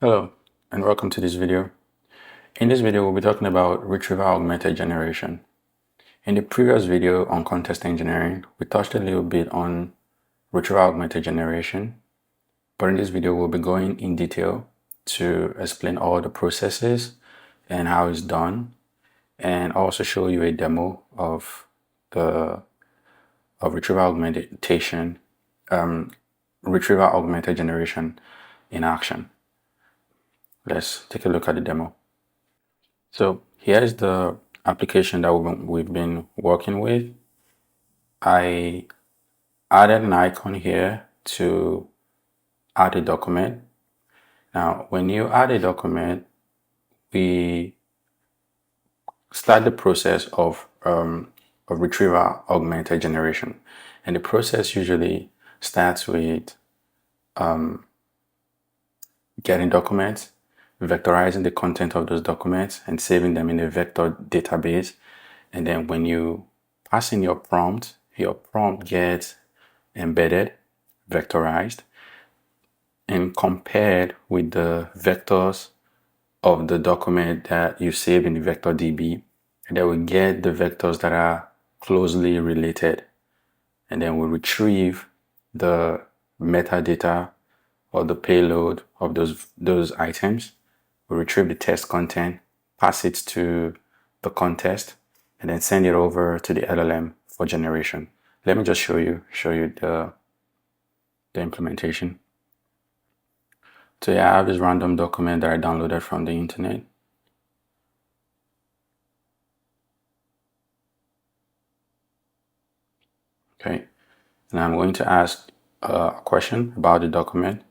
Hello, and welcome to this video. In this video, we'll be talking about Retrieval-Augmented Generation. In the previous video on context engineering, we touched a little bit on Retrieval-Augmented Generation, but in this video, we'll be going in detail to explain all the processes and how it's done, and also show you a demo of Retrieval-Augmented Generation in action. Let's take a look at the demo. So here's the application that we've been working with. I added an icon here to add a document. Now, when you add a document, we start the process of Retrieval-Augmented Generation. And the process usually starts with getting documents, vectorizing the content of those documents, and saving them in a vector database. And then when you pass in your prompt gets embedded, vectorized, and compared with the vectors of the document that you save in the vector DB. And then we get the vectors that are closely related. And then we retrieve the metadata or the payload of those items. We retrieve the test content, pass it to the context, and then send it over to the LLM for generation. Let me just show you the implementation. So yeah, I have this random document that I downloaded from the internet. Okay, and I'm going to ask a question about the document.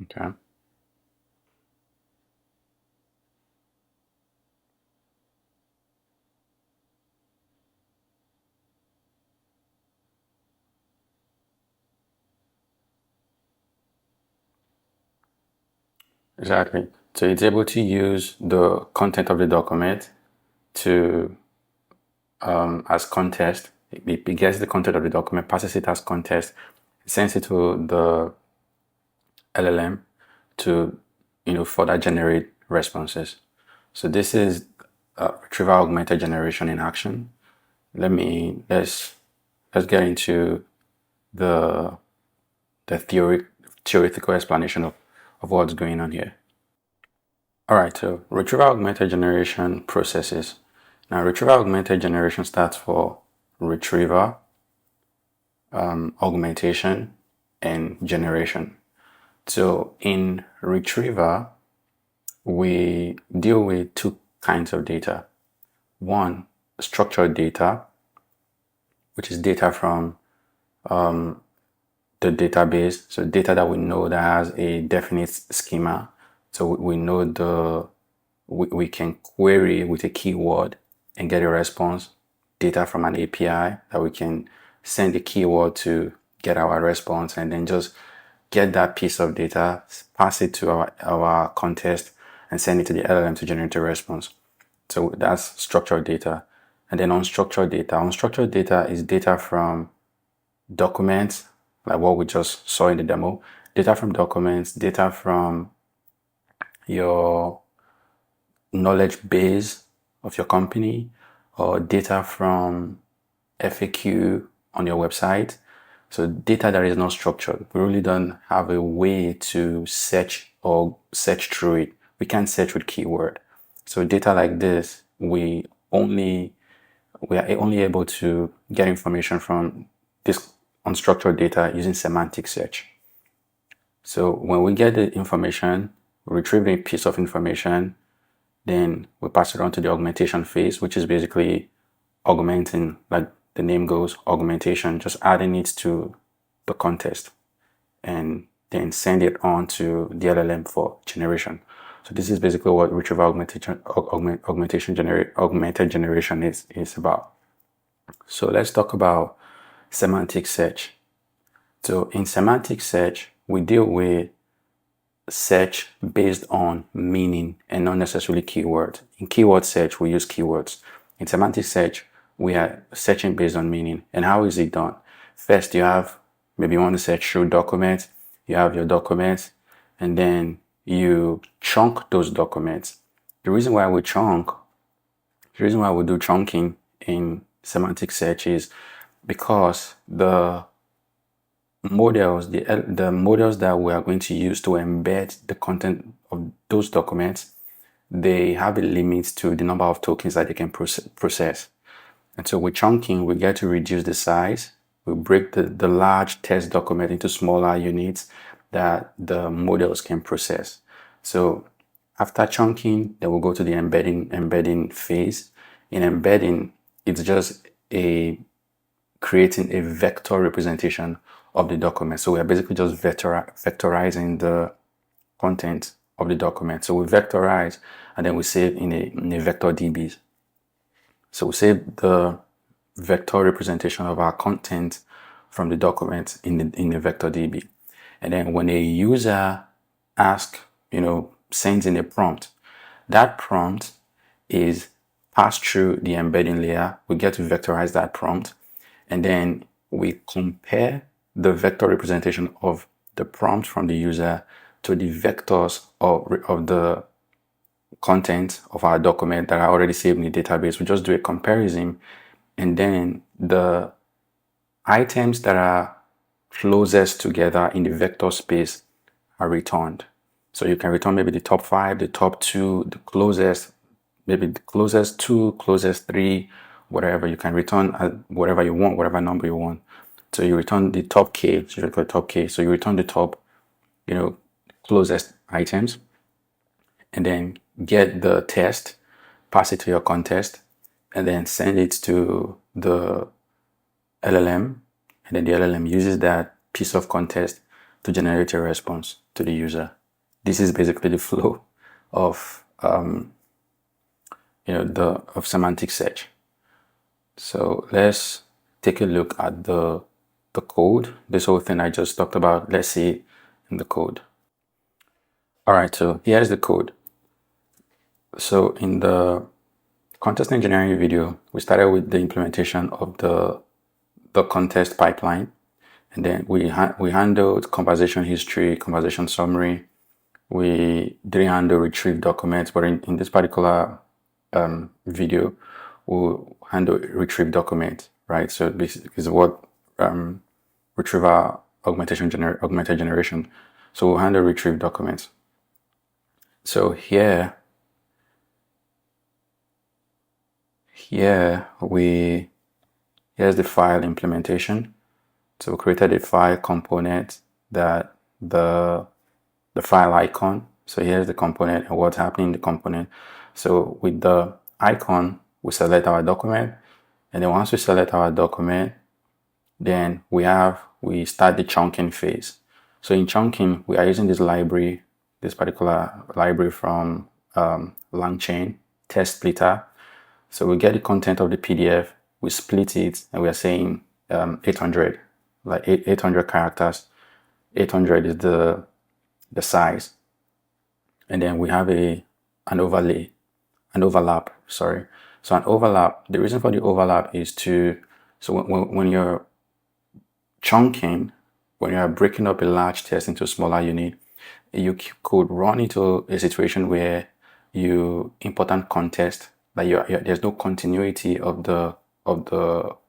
Okay. Exactly. So it's able to use the content of the document to as context. It gets the content of the document, passes it as context, sends it to the LLM to further generate responses. So this is Retrieval-Augmented Generation in action. Let's get into the theoretical explanation of what's going on here. All right, so Retrieval-Augmented Generation processes. Now, Retrieval-Augmented Generation stands for retrieval, augmentation, and generation. So in retrieval, we deal with two kinds of data. One, structured data, which is data from the database. So data that we know that has a definite schema. So we know we can query with a keyword and get a response. Data from an API that we can send the keyword to get our response, and then just get that piece of data, pass it to our context, and send it to the LLM to generate a response. So that's structured data. And then unstructured data is data from documents, like what we just saw in the demo. Data from documents, data from your knowledge base of your company, or data from FAQ on your website. So data that is not structured. We really don't have a way to search through it. We can't search with keyword. So data like this, we are only able to get information from this unstructured data using semantic search. So when we get the information, we retrieve a piece of information, then we pass it on to the augmentation phase, which is basically augmenting, like the name goes, augmentation, just adding it to the context, and then send it on to the LLM for generation. So this is basically what Retrieval-Augmented Generation is about. So let's talk about semantic search. So in semantic search, we deal with search based on meaning and not necessarily keywords. In keyword search, we use keywords. In semantic search, we are searching based on meaning. And how is it done? First, you have, maybe you want to search through documents. You have your documents, and then you chunk those documents. The reason why we do chunking in semantic search is because the models that we are going to use to embed the content of those documents, they have a limit to the number of tokens that they can process. And so with chunking, we get to reduce the size. We break the large text document into smaller units that the models can process. So after chunking, then we'll go to the embedding phase. In embedding, it's just creating a vector representation of the document. So we are basically just vectorizing the content of the document. So we vectorize and then we save in a vector DB. So we save the vector representation of our content from the document in the vector DB. And then when a user sends in a prompt, that prompt is passed through the embedding layer. We get to vectorize that prompt, and then we compare the vector representation of the prompt from the user to the vectors of the content of our document that are already saved in the database. We just do a comparison, and then the items that are closest together in the vector space are returned. So you can return maybe the top 5, the top 2, the closest, maybe the closest 2, closest 3, whatever. You can return whatever you want, whatever number you want. So you return the top K, so you record top K. So you return the top, closest items, and then get the test, pass it to your contest, and then send it to the LLM, and then the LLM uses that piece of contest to generate a response to the user. This is basically the flow of of semantic search. So let's take a look at the code. This whole thing I just talked about, let's see in the code. All right, so here's the code. So in the contest engineering video, we started with the implementation of the contest pipeline, and then we handled conversation history, conversation summary. We didn't handle retrieve documents, but in this particular video, we'll handle retrieve document, right? So this is what Retrieval-Augmented Generation. So we'll handle retrieve documents. So here's the file implementation. So we created a file component that the file icon. So here's the component and what's happening in the component. So with the icon, we select our document, and then once we select our document, then we start the chunking phase. So in chunking, we are using this particular library from LangChain, Test Splitter. So we get the content of the PDF, we split it, and we are saying 800, like 800 characters. 800 is the size. And then we have an overlap. So an overlap, the reason for the overlap is so when you're chunking, when you're breaking up a large text into a smaller unit, you could run into a situation where important context, like there's no continuity of the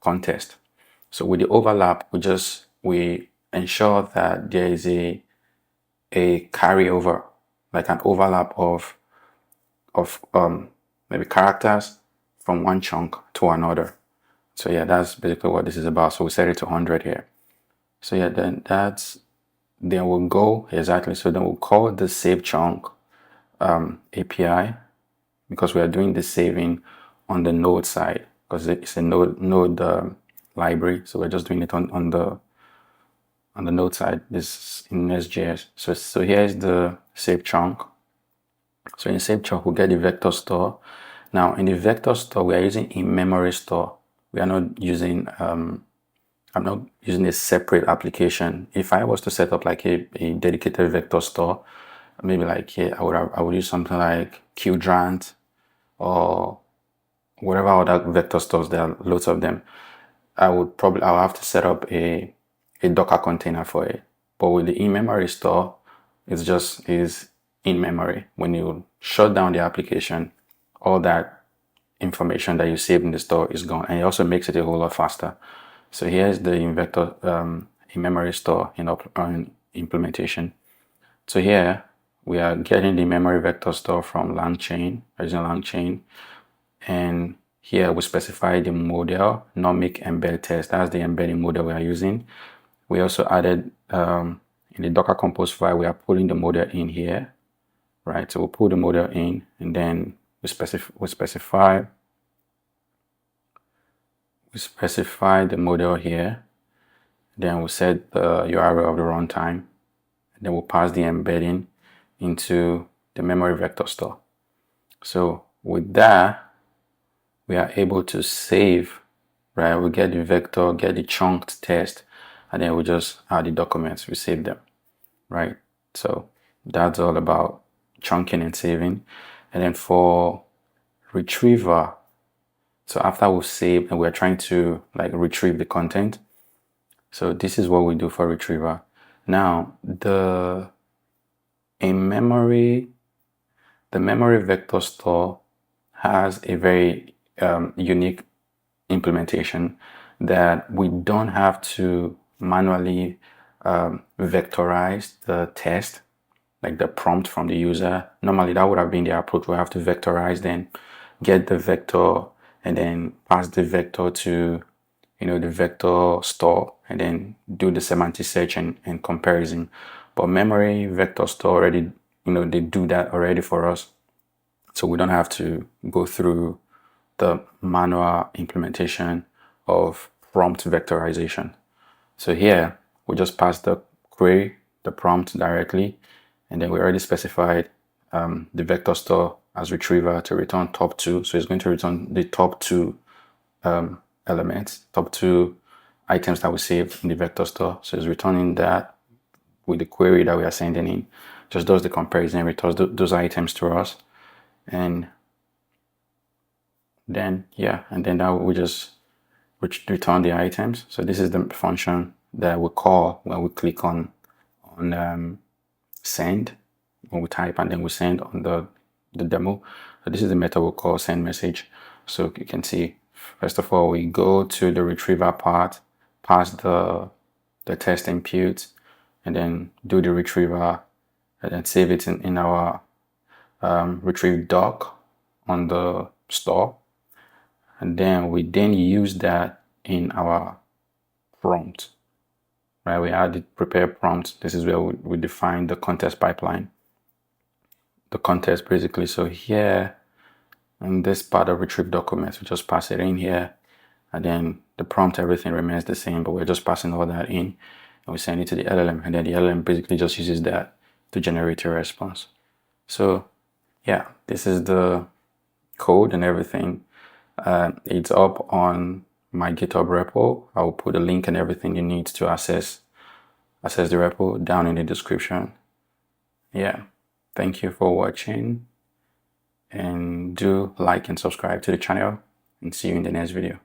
context. So with the overlap, we ensure that there is a carryover, like an overlap of maybe characters from one chunk to another. So yeah, that's basically what this is about. So we set it to 100 here. So yeah, then we'll go exactly. So then we'll call the save chunk API, because we are doing the saving on the node side, because it's a node library. So we're just doing it on the node side. This in Nest.js. So here's the save chunk. So in save chunk, we'll get the vector store. Now in the vector store, we are using in-memory store. We are not using I'm not using a separate application. If I was to set up like a dedicated vector store, maybe like here, I would use something like Qdrant or whatever other vector stores. There are loads of them. I'll have to set up a Docker container for it. But with the in-memory store, it's just is in memory. When you shut down the application, all that information that you saved in the store is gone, and it also makes it a whole lot faster. So here's the in-memory store in implementation. So here we are getting the memory vector store from LangChain, using LangChain, and here we specify the model, nomic embed test. That's the embedding model we are using. We also added in the Docker Compose file, we are pulling the model in here, right? So we'll pull the model in, and then we specify the model here. Then we'll set the URL of the runtime. Then we'll pass the embedding into the memory vector store. So with that, we are able to save, right? We get the vector, get the chunked test, and then we just add the documents, we save them, right? So that's all about chunking and saving. And then for retriever, so after we've saved and we're trying to like retrieve the content, so this is what we do for retriever. Now the memory vector store has a very unique implementation that we don't have to manually vectorize the test, like the prompt from the user. Normally that would have been the approach. We have to vectorize, then get the vector, and then pass the vector to the vector store, and then do the semantic search and comparison. But memory vector store already, they do that already for us. So we don't have to go through the manual implementation of prompt vectorization. So here we just pass the query, the prompt directly, and then we already specified the vector store as retriever to return top 2. So it's going to return the top 2 elements, top 2 items that we saved in the vector store. So it's returning that with the query that we are sending in, just does the comparison and returns those items to us. And then now we just return the items. So this is the function that we call when we click on send, when we type and then we send on the demo. So this is the method we call send message. So you can see, first of all, we go to the retriever part, pass the test input, and then do the retriever, and then save it in our retrieve doc on the store. And then we use that in our prompt, right? We add the prepare prompt. This is where we define the context pipeline, the context basically. So here in this part of retrieve documents, we just pass it in here, and then the prompt, everything remains the same, but we're just passing all that in, and we send it to the LLM, and then the LLM basically just uses that to generate a response. So yeah, this is the code and everything. It's up on my GitHub repo. I'll put a link and everything you need to access the repo down in the description. Yeah, thank you for watching, and do like and subscribe to the channel, and see you in the next video.